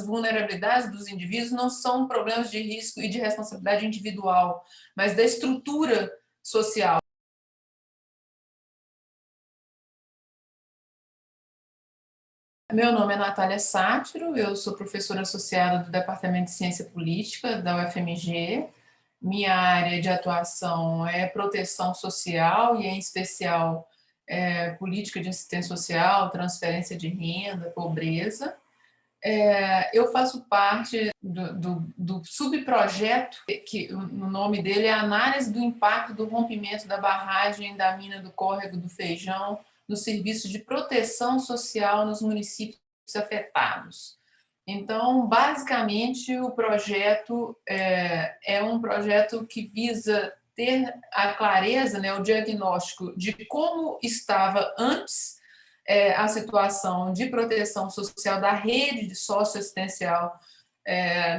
vulnerabilidades dos indivíduos não são problemas de risco e de responsabilidade individual, mas da estrutura social. Meu nome é Natália Sátiro, eu sou professora associada do Departamento de Ciência Política da UFMG. Minha área de atuação é proteção social e, em especial, política de assistência social, transferência de renda, pobreza. Eu faço parte do subprojeto, que o nome dele é Análise do Impacto do Rompimento da Barragem da Mina do Córrego do Feijão no serviço de proteção social nos municípios afetados. Então, basicamente, o projeto é um projeto que visa ter a clareza, né, o diagnóstico de como estava antes a situação de proteção social da rede de socioassistencial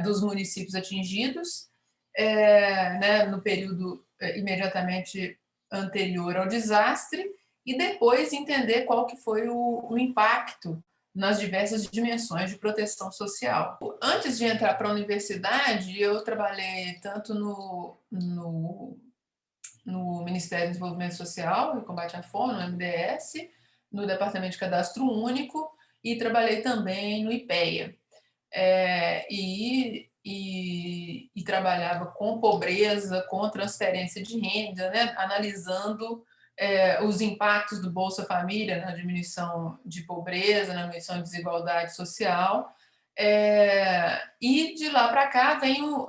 dos municípios atingidos, né, no período imediatamente anterior ao desastre, e depois entender qual que foi o impacto nas diversas dimensões de proteção social. Antes de entrar para a universidade, eu trabalhei tanto no Ministério do Desenvolvimento Social e Combate à Fome, no MDS, no Departamento de Cadastro Único, e trabalhei também no IPEA. E trabalhava com pobreza, com transferência de renda, né, analisando os impactos do Bolsa Família na diminuição de pobreza, na diminuição de desigualdade social. E de lá para cá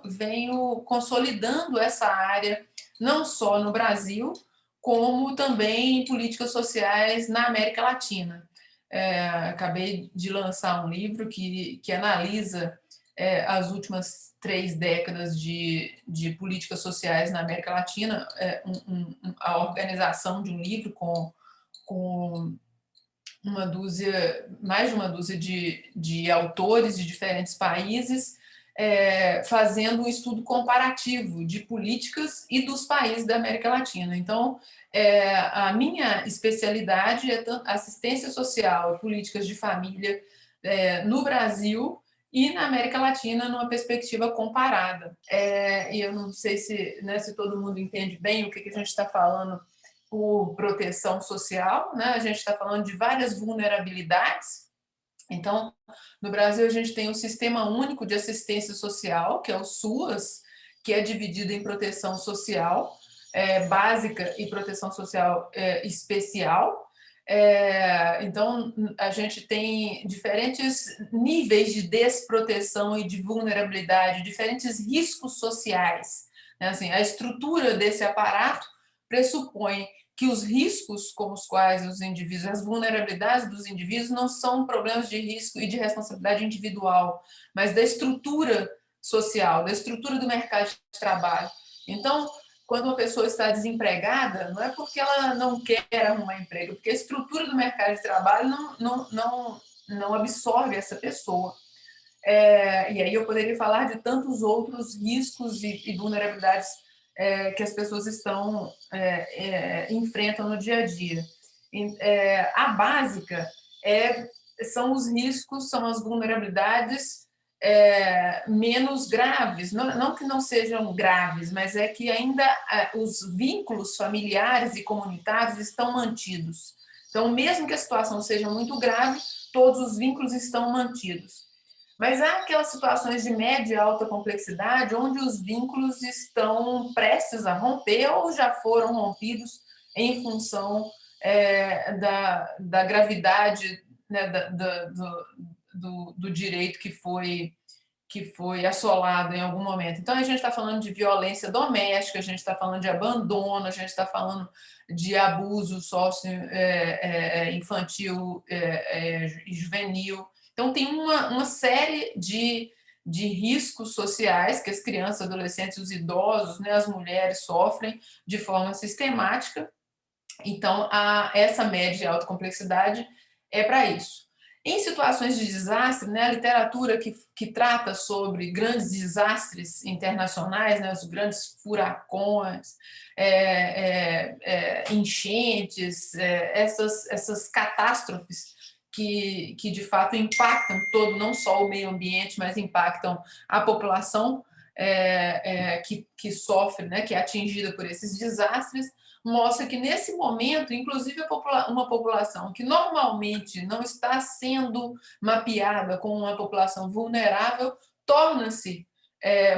venho consolidando essa área, não só no Brasil, como também em políticas sociais na América Latina. Acabei de lançar um livro que analisa as últimas 3 décadas de políticas sociais na América Latina, a organização de um livro com mais de uma dúzia de autores de diferentes países, fazendo um estudo comparativo de políticas e dos países da América Latina. Então, a minha especialidade é assistência social e políticas de família no Brasil e na América Latina, numa perspectiva comparada. E eu não sei se todo mundo entende bem o que a gente está falando por proteção social, né? A gente está falando de várias vulnerabilidades. Então, no Brasil, a gente tem o Sistema Único de Assistência Social, que é o SUAS, que é dividido em proteção social básica e proteção social especial. Então, a gente tem diferentes níveis de desproteção e de vulnerabilidade, diferentes riscos sociais, né? Assim, a estrutura desse aparato pressupõe que os riscos com os quais os indivíduos, as vulnerabilidades dos indivíduos não são problemas de risco e de responsabilidade individual, mas da estrutura social, da estrutura do mercado de trabalho. Então, quando uma pessoa está desempregada, não é porque ela não quer arrumar emprego, porque a estrutura do mercado de trabalho não absorve essa pessoa. E aí eu poderia falar de tantos outros riscos e vulnerabilidades que as pessoas enfrentam no dia a dia. A básica são os riscos, são as vulnerabilidades menos graves, não que não sejam graves, mas é que ainda os vínculos familiares e comunitários estão mantidos. Então, mesmo que a situação seja muito grave, todos os vínculos estão mantidos. Mas há aquelas situações de média e alta complexidade onde os vínculos estão prestes a romper ou já foram rompidos em função da gravidade, né, do direito que foi assolado em algum momento. Então, a gente está falando de violência doméstica, a gente está falando de abandono, a gente está falando de abuso infantil e juvenil. Então, tem uma série de riscos sociais que as crianças, adolescentes, os idosos, né, as mulheres sofrem de forma sistemática. Então, essa média e alta complexidade é para isso. Em situações de desastre, né, a literatura que trata sobre grandes desastres internacionais, né, os grandes furacões, enchentes, essas catástrofes que de fato impactam todo, não só o meio ambiente, mas impactam a população que sofre, né, que é atingida por esses desastres, mostra que nesse momento, inclusive uma população que normalmente não está sendo mapeada como uma população vulnerável, torna-se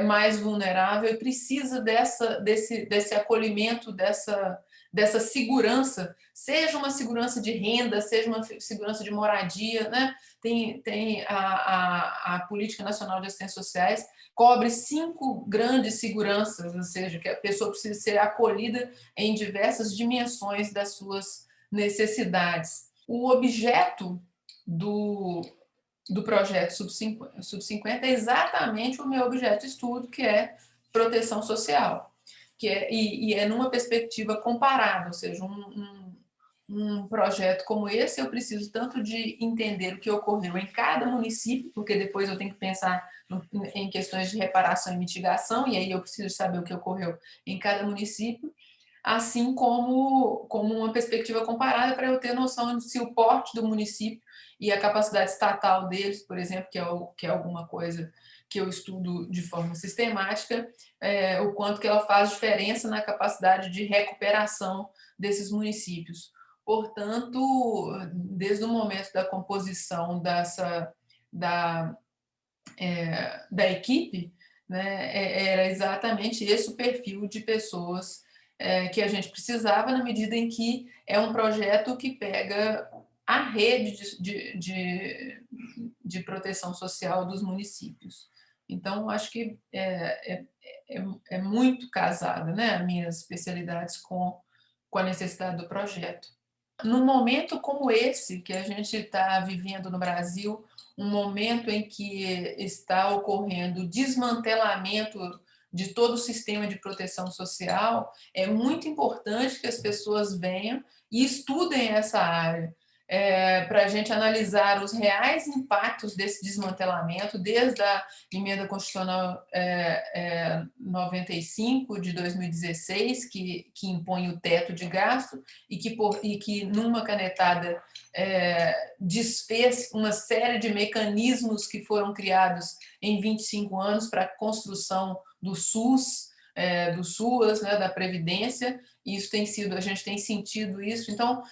mais vulnerável e precisa desse acolhimento, dessa segurança, seja uma segurança de renda, seja uma segurança de moradia, né? Tem a Política Nacional de Assistências Sociais cobre 5 grandes seguranças, ou seja, que a pessoa precisa ser acolhida em diversas dimensões das suas necessidades. O objeto do projeto Sub-50 é exatamente o meu objeto de estudo, que é proteção social, e é numa perspectiva comparada, ou seja, um projeto como esse, eu preciso tanto de entender o que ocorreu em cada município, porque depois eu tenho que pensar em questões de reparação e mitigação, e aí eu preciso saber o que ocorreu em cada município, assim como uma perspectiva comparada para eu ter noção de se o porte do município e a capacidade estatal deles, por exemplo, que é alguma coisa que eu estudo de forma sistemática, o quanto que ela faz diferença na capacidade de recuperação desses municípios. Portanto, desde o momento da composição da equipe, né, era exatamente esse o perfil de pessoas que a gente precisava, na medida em que é um projeto que pega a rede de proteção social dos municípios. Então, acho que é muito casada, né, as minhas especialidades com a necessidade do projeto. Num momento como esse que a gente está vivendo no Brasil, um momento em que está ocorrendo o desmantelamento de todo o sistema de proteção social, é muito importante que as pessoas venham e estudem essa área, para a gente analisar os reais impactos desse desmantelamento, desde a Emenda Constitucional 95 de 2016, que impõe o teto de gasto, e que numa canetada desfez uma série de mecanismos que foram criados em 25 anos para a construção do SUS, do SUAS, né, da Previdência, e isso a gente tem sentido isso. Então,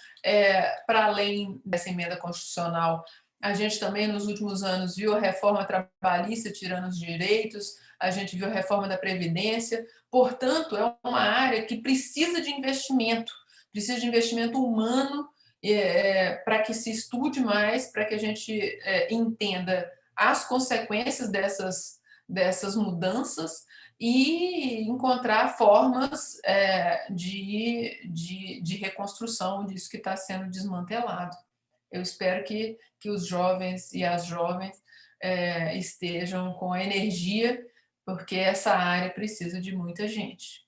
para além dessa emenda constitucional, a gente também, nos últimos anos, viu a reforma trabalhista tirando os direitos, a gente viu a reforma da Previdência, portanto, é uma área que precisa de investimento humano, para que se estude mais, para que a gente entenda as consequências dessas mudanças e encontrar formas de reconstrução disso que está sendo desmantelado. Eu espero que os jovens e as jovens estejam com a energia, porque essa área precisa de muita gente.